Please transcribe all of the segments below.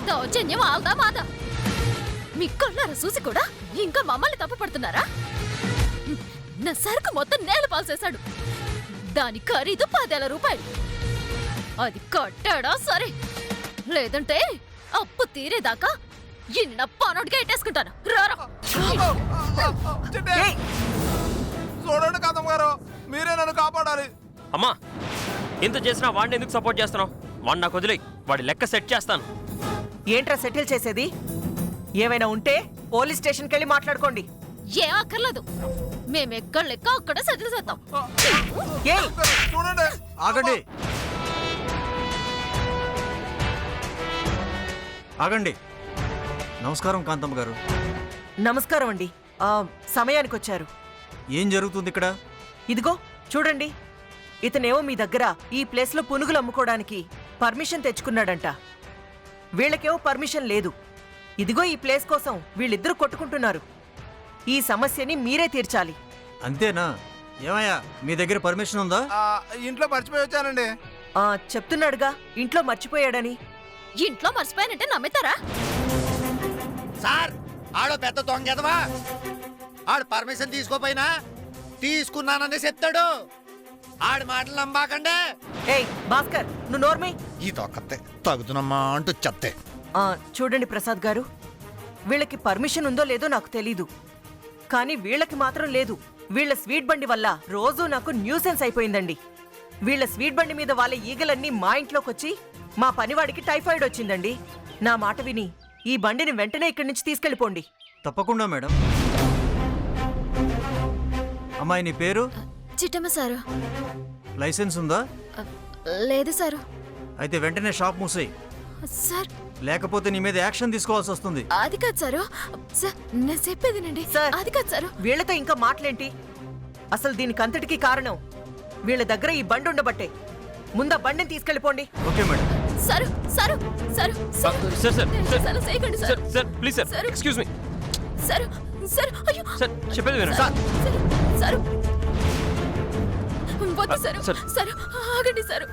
దౌర్జన్యం ఆల్దా మాదా మీ కళ్ళారా చూసి కూడా ఇంకా మమ్మల్ని తప్పు పడుతున్నారా? నా సరుకు మొత్తం నేల పాల్సేశాడు. దాని ఖరీదు 10,000 రూపాయలు. అది కట్టాడా సరే, లేదంటే అప్పు తీరేదాకా ఇన్న పనోడిగా ఎట్టేసుకుంటాను. రారా చూడండి కాంతమ్మ గారు, మీరే నన్ను కాపాడాలి. అమ్మా, ఇంత చేసినా వాడిని ఎందుకు సపోర్ట్ చేస్తున్నావు? వాడిని నాకు వదిలేయ్, వాడి లెక్క సెట్ చేస్తాను. ఏంట్రా సెటిల్ చేసేది? ఏమైనా ఉంటే పోలీస్ స్టేషన్కి వెళ్ళి మాట్లాడుకోండి. ఏం అక్కర్లేదు, మేమెక్కడ లెక్క అక్కడ సెటిల్ చేద్దాం. చూడండి. ఆగండి, ఆగండి. నమస్కారం కాంతమ్మ గారు. నమస్కారం అండి. సమయానికి వచ్చారు. ఏం జరుగుతుంది ఇక్కడ? ఇదిగో చూడండి, ఇతనేమో మీ దగ్గర ఈ ప్లేస్లో పునుగులు అమ్ముకోవడానికి పర్మిషన్ తెచ్చుకున్నాడంట. వీళ్ళకేమో పర్మిషన్ లేదు. ఇదిగో ఈ ప్లేస్ కోసం వీళ్ళిద్దరూ కొట్టుకుంటున్నారు. ఈ సమస్యని మీరే తీర్చాలి. అంతేనా? ఏమయ్యా, మీ దగ్గర పర్మిషన్ ఉందా? ఇంట్లో మర్చిపోయి వచ్చానండి. చెప్తున్నాడుగా ఇంట్లో మర్చిపోయాడని. ఇంట్లో మర్చిపోయానంటే నమ్ముతారా? సార్, ఆడో పెద్ద దొంగెదవా. ఆడు పర్మిషన్ తీసుకోపోయినా తీసుకున్నానని చెప్తాడు. ఆడి మాటలు నమ్మాకండే. ఏయ్ భాస్కర్, నువ్వు నోర్మై. ఈ తొక్కతే తగుతున్నమ్మా అంటూ చెప్తే. చూడండి ప్రసాద్ గారు, వీళ్ళకి పర్మిషన్ ఉందో లేదో నాకు తెలీదు, కానీ వీళ్ళకి మాత్రం లేదు. వీళ్ళ స్వీట్ బండి వల్ల రోజు నాకు న్యూసెన్స్ అయిపోయిందండి. వీళ్ళ స్వీట్ బండి మీద వాళ్ళ ఈగలన్నీ మా ఇంట్లోకొచ్చి మా పనివాడికి టైఫాయిడ్ వచ్చిందండి. నా మాట విని ఈ బండిని వెంటనే ఇక్కడి నుంచి తీసుకెళ్ళిపోండి. తప్పకుండా మేడం. అమ్మాయి, నీ పేరు? చిట్టమ్మ సారు. లైసెన్స్ ఉందా? లేదు సారు. అయితే వెంటనే షాప్ మూసేయ్. సార్, లేకపోతే నీ మీద యాక్షన్ తీసుకోవాల్సి వస్తుంది. అది కాదు సారు. సార్, నేను చెప్పేదినండి. సార్, అది కాదు సారు. వీళ్ళతో ఇంకా మాటలేంటి? అసలు దీనికంతటికీ కారణం వీళ్ళ దగ్గర ఈ బండి ఉండబట్టే. ముందా బండిని తీసుకెళ్ళిపోండి. Okay madam. Sir sir sir sir sir sir sir చేయకండి sir. Sir please sir, sir. Excuse me sir. Sir, అయ్యో సార్, చెప్పేది వినండి. సారు. సారు, వద్దు సారు. సార్. సారు, ఆగండి సారు.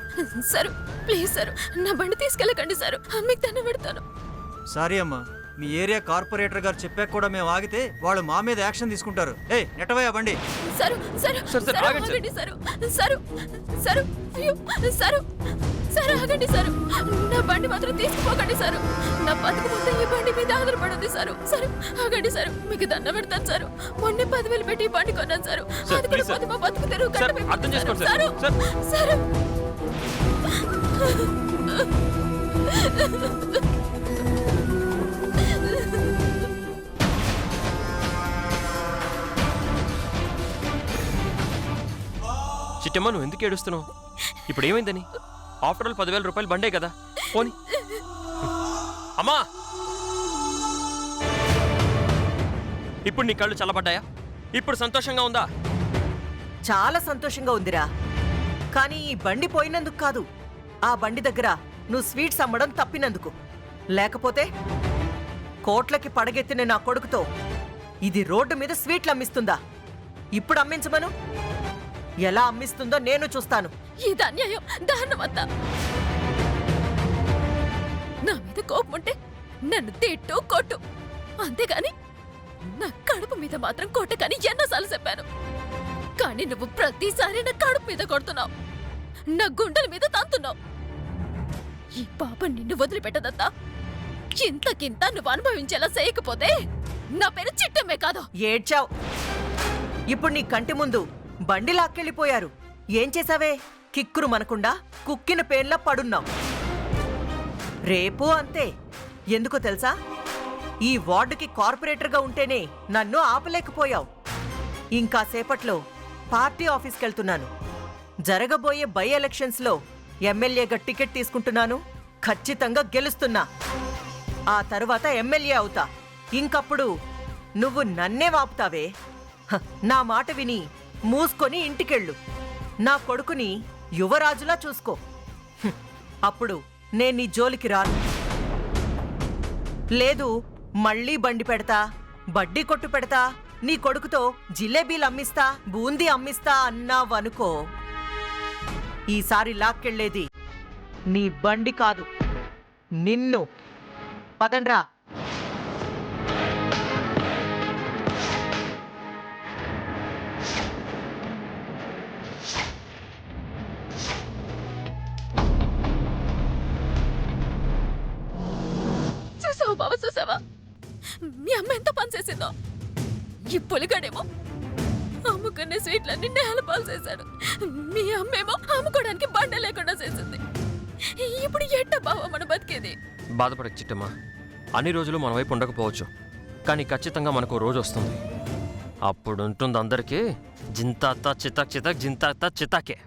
సారు ప్లీజ్ సారు, నా బండి తీసుకెళ్ళకండి సారు. మీకు దండం పెడతాను. సారీ అమ్మా, మీ ఏరియా కార్పొరేటర్ గారు చెప్పాక కూడా మేము ఆగితే వాళ్ళు మా మీద యాక్షన్ తీసుకుంటారు. ఏయ్, నెట్టవయ్యా బండి. Sir sir sir, sir, sir, ఆగండి సార్. ఆగండి సారు. సారు సారు, అయ్యో సారు. సారు, ఆగండి సారు. నా బండి మాత్రం తీసుకుపోకండి సారు. నా బతుకు మొత్తం ఈ బండి మీద ఆధారపడింది సారు. సారు, ఆగండి సారు. మీకు దండం పెడతాను సారు. మొన్నే 10,000 పెట్టి ఈ బండి కొన్నాను సారు. సార్, అది కూడా ప్లీజ్ సార్. పోతే మా బతుకు తెరువు సార్, కట్టమైపోతుంది అర్థం సారు. చేసుకోండి సారు సార్. సారు. చిట్టమ్మ, నువ్వు ఎందుకు ఏడుస్తున్నావు? ఇప్పుడు ఏమైందని? ఆఫ్టర్ ఆల్ 10,000 రూపాయలు బండే కదా, పోనీ. అమ్మా, ఇప్పుడు నీ కళ్ళు చల్లబడ్డాయా? ఇప్పుడు సంతోషంగా ఉందా? చాలా సంతోషంగా ఉందిరా, కానీ ఈ బండి పోయినందుకు కాదు, ఆ బండి దగ్గర నువ్వు స్వీట్స్ అమ్మడం తప్పినందుకు. లేకపోతే కోట్లకి పడగెత్తిన నా కొడుకుతో ఇది రోడ్డు మీద స్వీట్లు అమ్మిస్తుందా? ఇప్పుడు అమ్మించమను, ఎలా అమ్మిస్తుందో నేను చూస్తాను. ఇది అన్యాయం, దారుణమంతా. నా మీద కోపం ఉంటే నన్ను తిట్టు కొట్టు, అంతేగాని నా కడుపు మీద మాత్రం కొట్టకని ఎన్నోసార్లు చెప్పాను. కానీ నువ్వు ప్రతిసారి నా కడుపు మీద కొడుతున్నావు, నా గుండెల మీద తంతున్నావు. ఈ పాపం నిన్ను వదిలిపెట్టదత్తా. ఇంతకింత నువ్వు అనుభవించేలా చేయకపోతే నా పేరు చిట్టమ్మే కాదు. ఏడ్చావు. ఇప్పుడు నీ కంటి ముందు బండి లాక్కెళ్ళిపోయారు. ఏం చేసావే? కిక్కురు మనకుండా కుక్కిన పేన్లా పడున్నావు. రేపు అంతే. ఎందుకో తెలుసా? ఈ వార్డుకి కార్పొరేటర్గా ఉంటేనే నన్ను ఆపలేకపోయావు. ఇంకా సేపట్లో పార్టీ ఆఫీస్కెళ్తున్నాను. జరగబోయే బై ఎలక్షన్స్లో ఎమ్మెల్యేగా టికెట్ తీసుకుంటున్నాను. ఖచ్చితంగా గెలుస్తున్నా. ఆ తర్వాత ఎమ్మెల్యే అవుతా. ఇంకప్పుడు నువ్వు నన్నే వాపుతావే. నా మాట విని మూసుకొని ఇంటికెళ్ళు. నా కొడుకుని యువరాజులా చూసుకో. అప్పుడు నేను నీ జోలికి రాను. లేదు, మళ్ళీ బండి పెడతా, బడ్డీ కొట్టు పెడతా, నీ కొడుకుతో జిలేబీలు అమ్మిస్తా, బూందీ అమ్మిస్తా అన్నావనుకో, ఈసారి లాక్కెళ్లేది నీ బండి కాదు, నిన్ను. పదండ్రా. చూసావా బావ, చూసావా మీ అమ్మ ఎంత పని చేసిందో. ఈ పులిగాడేమో అమ్ముకునే స్వీట్లన్నీ నేలపాలు చేశాడు. మీ అమ్మేమో అమ్ముకోవడానికి బండ లేకుండా చేసింది. ఇప్పుడు ఎట్ట బావ మన బతికేది? బాధపడక చిట్టమ్మా, అన్ని రోజులు మన వైపు ఉండకపోవచ్చు, కానీ ఖచ్చితంగా మనకు రోజు వస్తుంది. అప్పుడు ఉంటుంది అందరికీ జింతాత చితక్ చితక్ జింతాత చితాకే.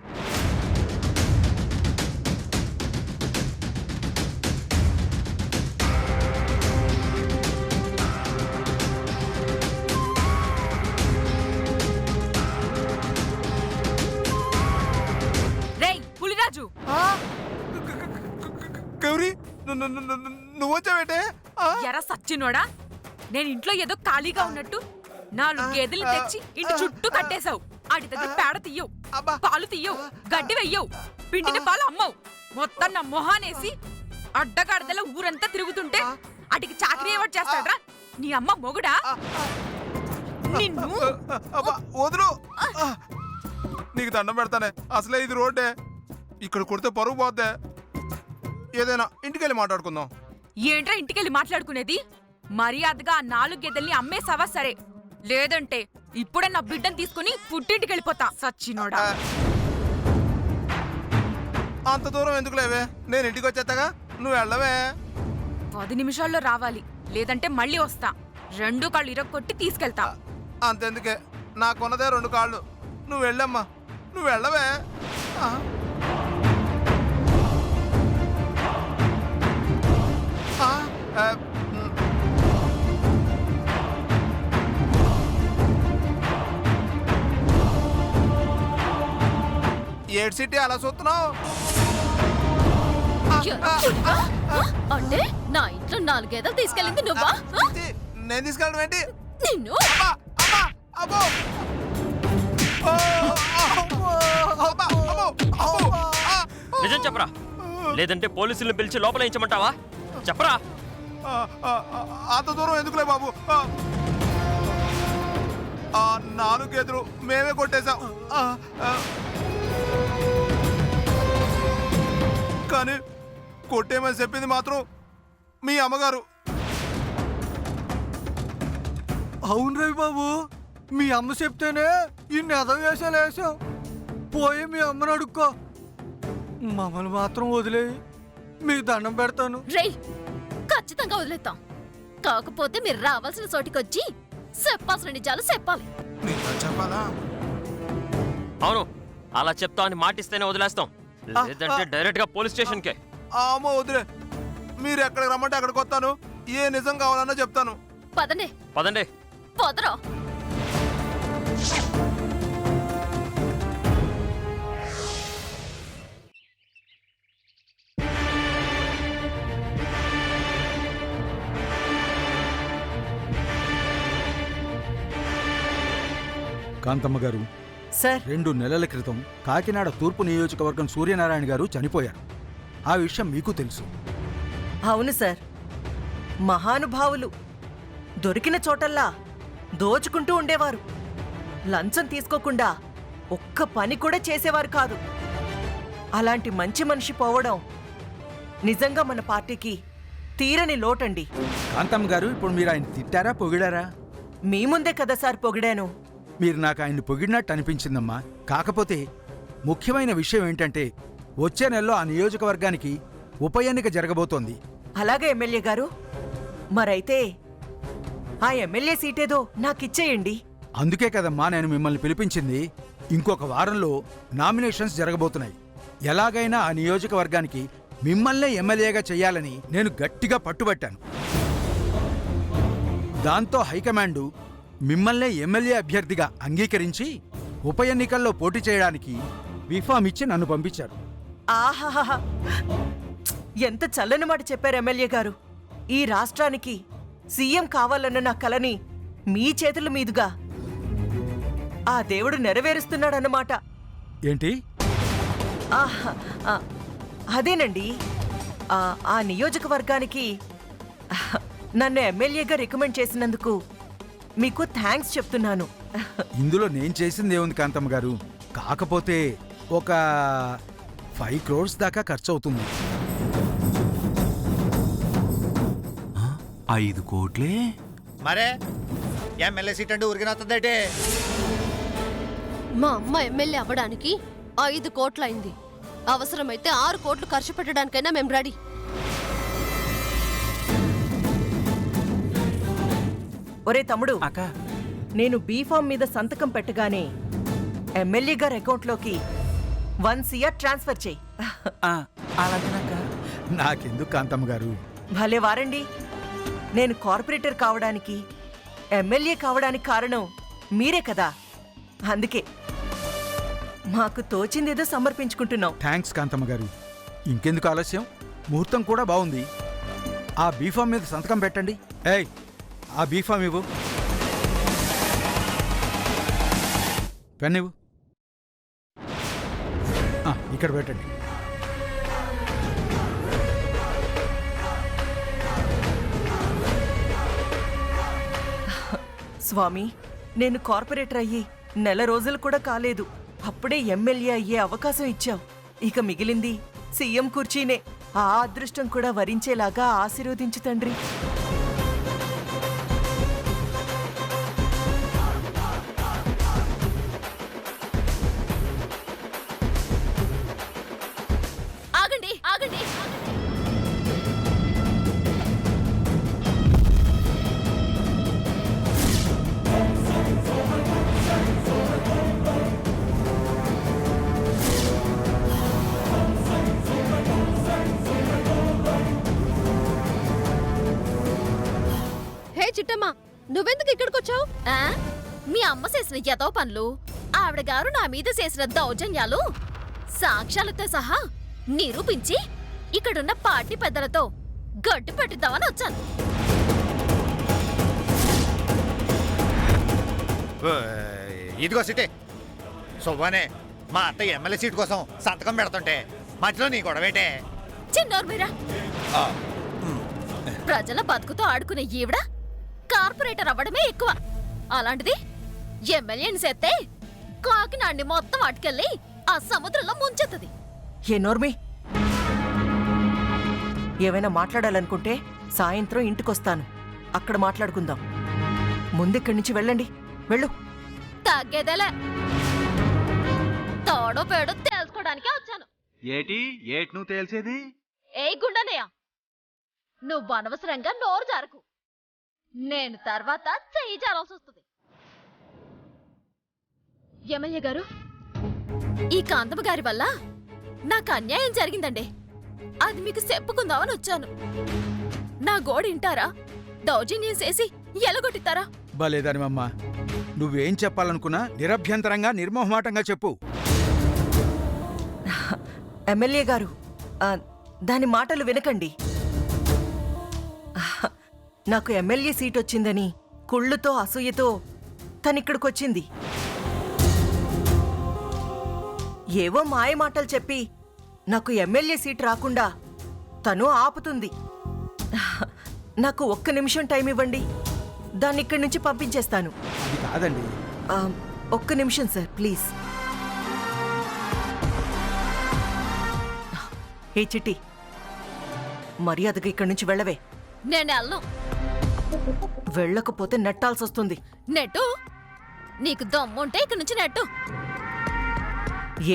రేయ్ పులిరాజు, గౌరీ నువ్వు వచ్చావేంటే? ఎరా సచ్చినోడా, నేను ఇంట్లో ఏదో ఖాళీగా ఉన్నట్టు 4 గేదెలు తెచ్చి ఇంటి చుట్టూ కట్టేశావు. ఆడి దగ్గర పేడ తీయవు, పాలు తీయవు, గడ్డి వెయ్యవు, పిండిన పాలు అమ్మవు. మొత్తం నా మొహానేసి అడ్డగాడిదల ఊరంతా తిరుగుతుంటే అడికి చాకరీ ఎవరు చేస్తాడ్రా? నీ అమ్మ మొగుడా? నిన్ను అబ్బా, వదులు. నీకు దండం పెడతానే, అసలే ఇది రోడ్డే. ఇక్కడ కొడితే పరుగు పోద్దే. ఏదైనా ఇంటికెళ్ళి మాట్లాడుకుందాం. ఏంట్రా ఇంటికెళ్ళి మాట్లాడుకునేది? మర్యాదగా ఆ 4 గేదెల్ని అమ్మేసావా సరే, లేదంటే ఇప్పుడే నా బిడ్డను తీసుకుని పుట్టింటికి వెళ్ళిపోతా సచ్చినోడా. అంత దూరం ఎందుకు లేవే, నేను ఇంటికి వచ్చేస్తాగా, నువ్వు వెళ్ళవే. 10 నిమిషాల్లో రావాలి, లేదంటే మళ్ళీ వస్తా. 2 కాళ్ళు ఇరక్కొట్టి తీసుకెళ్తా. అంతెందుకే, నాకున్నదే 2 కాళ్ళు. నువ్వు వెళ్ళమ్మా, నువ్వు వెళ్ళవే. ఆ. ఆ, ఆ, ఉమ్. ఏడ్ సిటీ అలా చూస్తున్నావు? అంటే నా ఇంట్లో 4 గేదెలు తీసుకెళ్ళింది నువ్వా? నేను తీసుకెళ్ళడం ఏంటి? నిన్ను అబ్బా, అబ్బా, అబ్బో. ఓ, అబ్బో, అబ్బా, అబ్బో, అబ్బో. ఆ, నిజం చెప్పరా, లేదంటే పోలీసులను పిలిచి లోపలేయించమంటావా? చెప్పరా. ఆ, ఆ, ఆ, అంత దూరం ఎందుకులే బాబు. ఆ 4 గేదెలు మేమే కొట్టేశాం. కానీ కొట్టేమని చెప్పింది మాత్రం మీ అమ్మగారు. అవును రవి బాబు, మీ అమ్మ చెప్తేనే ఈ నెద వేసాలు వేసాం. పోయి మీ అమ్మని అడుక్కో, మమ్మల్ని మాత్రం వదిలేయి, మీకు దండం పెడతాను. రేయ్, ఖచ్చితంగా వదిలేస్తాం. కాకపోతే మీరు రావాల్సిన చోటికొచ్చి చెప్పాల్సిన నిజాలు చెప్పాలి. నిజం చెప్పాలా? అవును, అలా చెప్తా అని మాటిస్తేనే వదిలేస్తాం, లేదంటే డైరెక్ట్ గా పోలీస్ స్టేషన్ కే. అమ్మో వదిలే, మీరు ఎక్కడికి రమ్మంటే అక్కడికి వస్తాను. ఏ నిజం కావాలన్నా చెప్తాను. పదండి పదండి. పొదరా. కాంతమ్మ గారు, సార్, 2 నెలల క్రితం కాకినాడ తూర్పు నియోజకవర్గం సూర్యనారాయణ గారు చనిపోయారు. ఆ విషయం మీకు తెలుసు. అవును సార్. మహానుభావులు దొరికిన చోటల్లా దోచుకుంటూ ఉండేవారు. లంచం తీసుకోకుండా ఒక్క పని కూడా చేసేవారు కాదు. అలాంటి మంచి మనిషి పోవడం నిజంగా మన పార్టీకి తీరని లోటండి. కాంతమ్మ గారు, ఇప్పుడు మీరు ఆయన తిట్టారా, పొగిడారా? మీ ముందే కదా సార్ పొగిడాను. మీరు నాకు ఆయన్ని పొగిడినట్టు అనిపించిందమ్మా. కాకపోతే ముఖ్యమైన విషయం ఏంటంటే, వచ్చే నెలలో ఆ నియోజకవర్గానికి ఉప ఎన్నిక జరగబోతోంది. అలాగే ఎమ్మెల్యే గారు, మరైతే ఆ ఎమ్మెల్యే సీటేదో నాకిచ్చేయండి. అందుకే కదమ్మా నేను మిమ్మల్ని పిలిపించింది. ఇంకొక వారంలో నామినేషన్స్ జరగబోతున్నాయి. ఎలాగైనా ఆ నియోజకవర్గానికి మిమ్మల్నే ఎమ్మెల్యేగా చెయ్యాలని నేను గట్టిగా పట్టుబట్టాను. దాంతో హైకమాండు మిమ్మల్నే ఎమ్మెల్యే అభ్యర్థిగా అంగీకరించి ఉప ఎన్నికల్లో పోటీ చేయడానికి విఫామ్ ఇచ్చి నన్ను పంపించారు. ఆహాహా, ఎంత చల్లని మాట చెప్పారు ఎమ్మెల్యే గారు. ఈ రాష్ట్రానికి సీఎం కావాలన్న నా కలని మీ చేతుల మీదుగా ఆ దేవుడు నెరవేరుస్తున్నాడన్నమాట. ఏంటి? ఆహా, అదేనండి, ఆ నియోజకవర్గానికి నన్ను ఎమ్మెల్యేగా రికమెండ్ చేసినందుకు మీకు థ్యాంక్స్ చెప్తున్నాను. ఇందులో నేను చేసింది ఏముంది కాంతమ్మ గారు, కాకపోతే ఒక 5 crores దాకా ఖర్చు అవుతుంది. 5 కోట్లే? మరే ఎమ్మెల్యే సీట్ అంటే ఊరికినవుతుందంటే మా అమ్మ ఎమ్మెల్యే అవ్వడానికి 5 కోట్లయింది. అవసరమైతే 6 కోట్లు ఖర్చు పెట్టడానికైనా మేము రెడీ. ఒరే తమ్ముడు, అక్క నేను బీఫామ్ మీద సంతకం పెట్టగానే ఎమ్మెల్యే గారి అకౌంట్లోకి 1 CR ట్రాన్స్ఫర్ చేయి. అలాగేనక్క. నాకెందుకు కాంతమ్మ గారు? భలే వారండి. నేను కార్పొరేటర్ కావడానికి, ఎమ్మెల్యే కావడానికి కారణం మీరే కదా. అందుకే మాకు తోచిందేదో సమర్పించుకుంటున్నాం. థ్యాంక్స్ కాంతమ్మ గారు. ఇంకెందుకు ఆలస్యం? ముహూర్తం కూడా బాగుంది. ఆ బీఫామ్ మీద సంతకం పెట్టండి. ఏయ్, ఆ బీఫామ్ ఇవ్వు. పెన్ ఇవ్వు. ఇక్కడ పెట్టండి. స్వామి, నేను కార్పొరేటర్ అయ్యి 1 నెల రోజులు కూడా కాలేదు. అప్పుడే ఎమ్మెల్యే అయ్యే అవకాశం ఇచ్చావు. ఇక మిగిలింది సీఎం కుర్చీనే. ఆ అదృష్టం కూడా వరించేలాగా ఆశీర్వదించు తండ్రి. ఆగండి ఆగండి. హే చిట్టమ్మ, నువ్వెందుకు ఇక్కడికొచ్చావు? మీ అమ్మ చేసిన ఎదో పనులు, ఆవిడ గారు నా మీద చేసిన దౌర్జన్యాలు సాక్ష్యాలతో సహా నిరూపించి ఇక్కడున్న పార్టీ పెద్దలతో గడ్డి పెట్టిద్దామని వచ్చాను. ఇదిగో సిటీ సువ్వనే మా అత్త ఎమ్మెల్యే సీట్ కోసం సంతకం పెడుతుంటే మధ్యలో నీ గొడవేటే? చిన్నోరు మీరా, ప్రజల బతుకుతో ఆడుకునే ఈవిడ కార్పొరేటర్ అవ్వడమే ఎక్కువ. అలాంటిది ఎమ్మెల్యేని చేస్తే కాకినాడిని మొత్తం అటుకెళ్ళి ఆ సముద్రంలో ముంచెత్తది. ఏ నోర్మి, ఏమైనా మాట్లాడాలనుకుంటే సాయంత్రం ఇంటికొస్తాను, అక్కడ మాట్లాడుకుందాం. ముందిక్కడి నుంచి వెళ్ళండి. వెళ్ళు. తగ్గేదేలే, తోడో పేడో తెలుసుకోవడానికే వచ్చాను. ఏటి నువ్వు తేల్చేది? ఏ గుండనయ్య, నువ్వు అనవసరంగా నోరు జారకు. నేను తర్వాత చెయ్యి జారాల్సి వస్తుంది. ఎమ్మెల్యే గారు, ఈ కాంతమ్మ గారి వల్ల నాకు అన్యాయం జరిగిందండి. అది మీకు చెప్పుకుందామని వచ్చాను. నా గోడు వింటారా? దౌర్జన్యం చేసి ఎలగొట్టిస్తారా? బలేదానివమ్మా, నువ్వేం చెప్పాలనుకున్నా నిరభ్యంతరంగా నిర్మోహమాటంగా చెప్పు. ఎమ్మెల్యే గారు, దాని మాటలు వినకండి. నాకు ఎమ్మెల్యే సీట్ వచ్చిందని కుళ్ళుతో అసూయతో తనిక్కడికొచ్చింది. ఏవో మాయ మాటలు చెప్పి నాకు ఎమ్మెల్యే సీట్ రాకుండా తను ఆపుతుంది. నాకు 1 నిమిషం టైం ఇవ్వండి, దాన్ని ఇక్కడి నుంచి పంపించేస్తాను. అది కాదండి. 1 నిమిషం సార్, ప్లీజ్. ఏ చిట్టి, మర్యాదగా ఇక్కడి నుంచి వెళ్ళవే. నేను వెళ్ళను. వెళ్ళకపోతే నెట్టాల్సి వస్తుంది. నెట్టు, నీకు దమ్ముంటే ఇక్కడి నుంచి నెట్టు.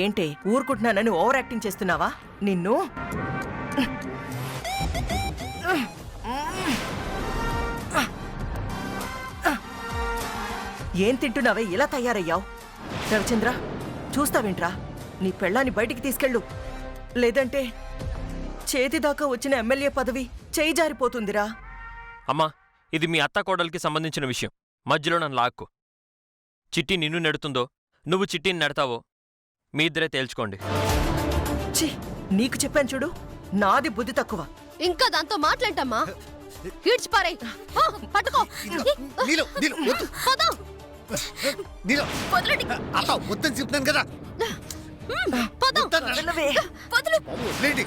ఏంటే ఊరుకుంటున్నానని ఓవర్ యాక్టింగ్ చేస్తున్నావా? నిన్ను ఏం తింటున్నావే ఇలా తయారయ్యావు? రవిచంద్ర, చూస్తావేంట్రా? నీ పెళ్ళాన్ని బయటికి తీసుకెళ్ళు, లేదంటే చేతిదాకా వచ్చిన ఎమ్మెల్యే పదవి చేయి జారిపోతుందిరా. అమ్మా, ఇది మీ అత్త కోడలికి సంబంధించిన విషయం. మధ్యలో నన్ను లాక్కు. చిట్టి నిన్ను నెడుతుందో, నువ్వు చిట్టిని నెడతావో మీ ఇద్దరే తేల్చుకోండి. ఛీ, నీకు చెప్పాను చూడు, నాది బుద్ధి తక్కువ. ఇంకా దాంతో మాట్లాంటమ్మా. ఈడ్చిపారేయ్. పట్టుకో. వదలండి. అత్త వద్దని చెప్తాను కదా. వెళ్ళవే. వదలు. లేండి.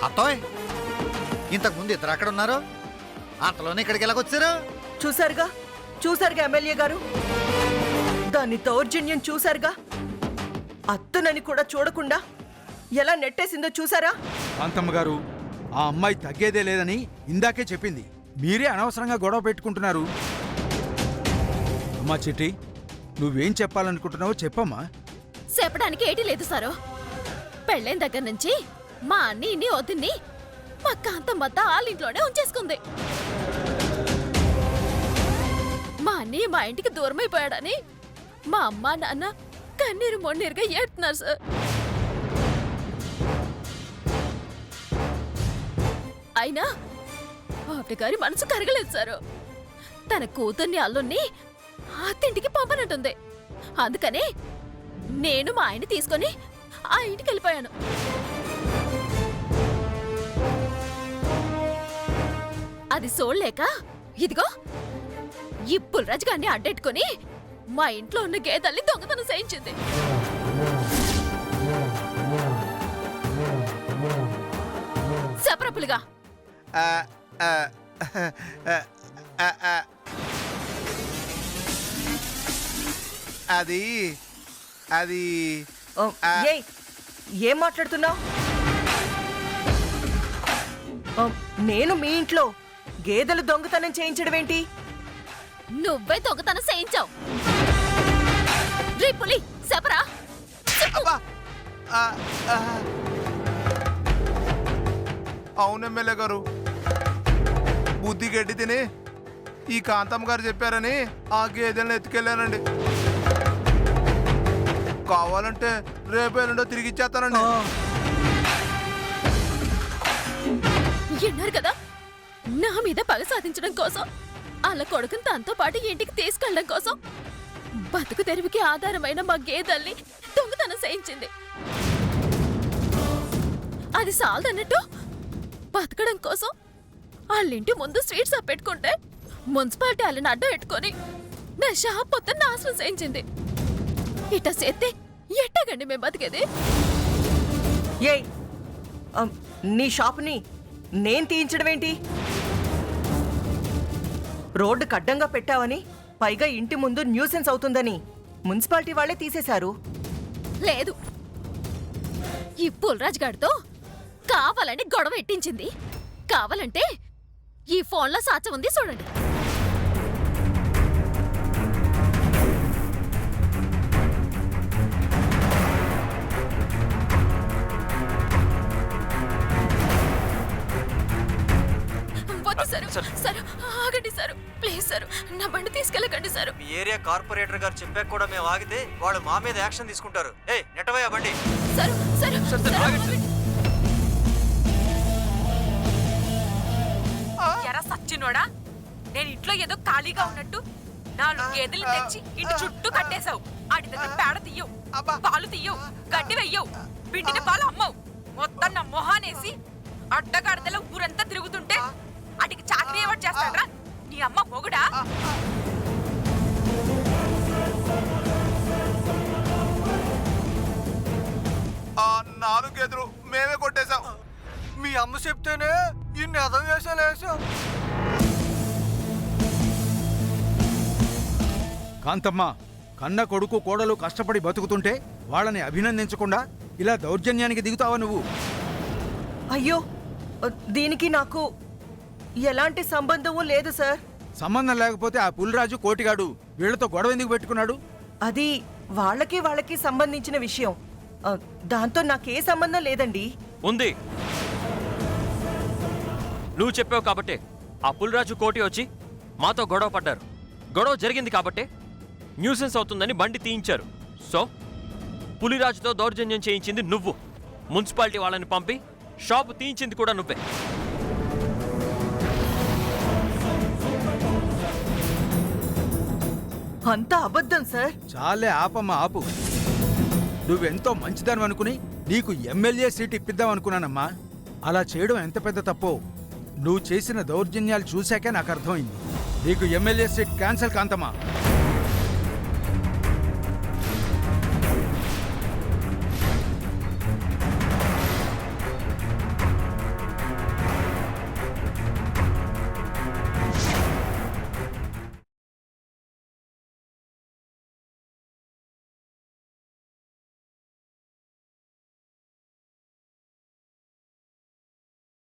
అత్తోయ్, ఇంతకు ముందు ఇద్దరు అక్కడ ఉన్నారు, అంతలోనే ఇక్కడికి ఎలాగొచ్చారు? చూసారుగా ఎమ్మెల్యే గారు, దాని దౌర్జన్యం చూసారుగా. అత్తనని కూడా చూడకుండా ఎలా నెట్టేసిందో చూసారా? కాంతమ్మ గారు, ఆ అమ్మాయి తగ్గేదే లేదని ఇందాకే చెప్పింది. మీరే అనవసరంగా గొడవ పెట్టుకుంటున్నారు. అమ్మా చిట్టి, నువ్వేం చెప్పాలనుకుంటున్నావో చెప్పమ్మా. చెప్పడానికి ఏటి లేదు సారు. పెళ్ళైన దగ్గర నుంచి మా అన్నీని వదిన్ని మా కాంతమ్మత్త వాళ్ళింట్లోనే ఉంచేసుకుంది. మా అన్నయ్య మా ఇంటికి దూరమైపోయాడని మా అమ్మ నాన్న కన్నీరు మొన్నీరుగా ఏడుతున్నారు సార్. అయినా ఆవిడ గారి మనసు కరగలేదు సారు. తన కూతుర్ని అల్లుణ్ణి అత్తింటికి పంపనంటుంది. అందుకనే నేను మా ఆయన్ని తీసుకొని ఆ ఇంటికి వెళ్ళిపోయాను. అది చూడలేక ఇదిగో ఈ పుల్రాజు గారిని అడ్డెట్టుకుని మా ఇంట్లో ఉన్న గేదెల్ని దొంగతనం చేయించింది. చెప్పరపులుగా అది అది ఏయ్, ఏం మాట్లాడుతున్నావు? నేను మీ ఇంట్లో గేదెలు దొంగతనం చేయించడం ఏంటి? నువ్వే దొంగతనం చేయించావు. రే పులి, చెప్పరా? అవును ఎమ్మెల్యే గారు, బుద్ధి గడ్డి తిని ఈ కాంతమ్మ గారు చెప్పారని ఆ గేదెలను ఎత్తుకెళ్ళానండి. కావాలంటే రేపు ఎల్లుండో తిరిగి ఇచ్చేస్తానండి. విన్నారు కదా, నా మీద పగ సాధించడం కోసం అలా కొడుకుని తనతో పాటు ఇంటికి తీసుకెళ్ళడం కోసం బతుకు తెరువుకి ఆధారమైన మా గేదెల్ని దొంగతనం చేయించింది. అది సాలదన్నట్టు బతకడం కోసం వాళ్ళింటి ముందు స్వీట్ షాప్ పెట్టుకుంటే మున్సిపాలిటీ వాళ్ళని అడ్డం పెట్టుకొని నా షాప్ మొత్తం నాశనం చేయించింది. ఇట్ట చేస్తే ఎట్టగండి మేము బతికేది? ఏయ్, నీ షాపుని నేను తీయించడం ఏంటి? రోడ్డుకు అడ్డంగా పెట్టావని, పైగా ఇంటి ముందు న్యూసెన్స్ అవుతుందని మున్సిపాలిటీ వాళ్ళే తీసేశారు. లేదు, ఈ పుల్రాజ్ గారితో కావాలని గొడవ ఎట్టించింది. కావాలంటే ఈ ఫోన్లో సాక్ష్యం ఉంది, చూడండి. సార్, ఆగండి సార్, ప్లీజ్ సార్, నా బండి తీసుకెళ్ళకండి సార్. మీ ఏరియా కార్పొరేటర్ గారు చెప్పాక కూడా మేము ఆగితే వాళ్ళు మా మీద యాక్షన్ తీసుకుంటారు. ఏ నెట్టవయ్యా బండి. ఎరా సచ్చినోడా, నేను ఇంట్లో ఏదో ఖాళీగా ఉన్నట్టు 4 గేదెలు తెచ్చి ఇంటి చుట్టూ కట్టేశావు. ఆడి దగ్గర పేడ తీయవు, పాలు తీయవు, గడ్డి వెయ్యవు, పిండిన పాలు అమ్మవు. మొత్తం నా మొహానేసి అడ్డగాడిదల ఊరంతా తిరుగుతుంటే అడికి చాకరీ ఎవరు చేస్తాడ్రా? నీ అమ్మ మొగుడా? ఆ 4 గేదెలు మేమే కొట్టేశాం. మీ అమ్మ చెప్తేనే ఇన్ని ఎదవ వేసాలు వేసాం. కాంతమ్మ, కన్న కొడుకు కోడలు కష్టపడి బతుకుతుంటే వాళ్ళని అభినందించకుండా ఇలా దౌర్జన్యానికి దిగుతావా నువ్వు? అయ్యో, దీనికి నాకు ఎలాంటి సంబంధము లేదు సార్. సంబంధం లేకపోతే ఆ పులిరాజు కోటిగాడు వీళ్లతో గొడవ ఎందుకు పెట్టుకున్నాడు? అది వాళ్ళకి సంబంధించిన విషయం. దాంతో నాకే సంబంధం లేదండి. ఉంది. నువ్వు చెప్పావు కాబట్టే ఆ పులిరాజు కోటి వచ్చి మాతో గొడవ పడ్డారు. గొడవ జరిగింది కాబట్టే న్యూసెన్స్ అవుతుందని బండి తీయించారు. సో పులిరాజుతో దౌర్జన్యం చేయించింది నువ్వు. మున్సిపాలిటీ వాళ్ళని పంపి షాపు తీయించింది కూడా నువ్వే. అంతా అబద్ధం సార్. చాలే ఆపమ్మా, ఆపు. నువ్వెంతో మంచిదని అనుకుని నీకు ఎమ్మెల్యే సీట్ ఇప్పిద్దాం అనుకున్నానమ్మా. అలా చేయడం ఎంత పెద్ద తప్పో నువ్వు చేసిన దౌర్జన్యాలు చూశాకే నాకు అర్థమైంది. నీకు ఎమ్మెల్యే సీట్ క్యాన్సిల్ కాంతమా.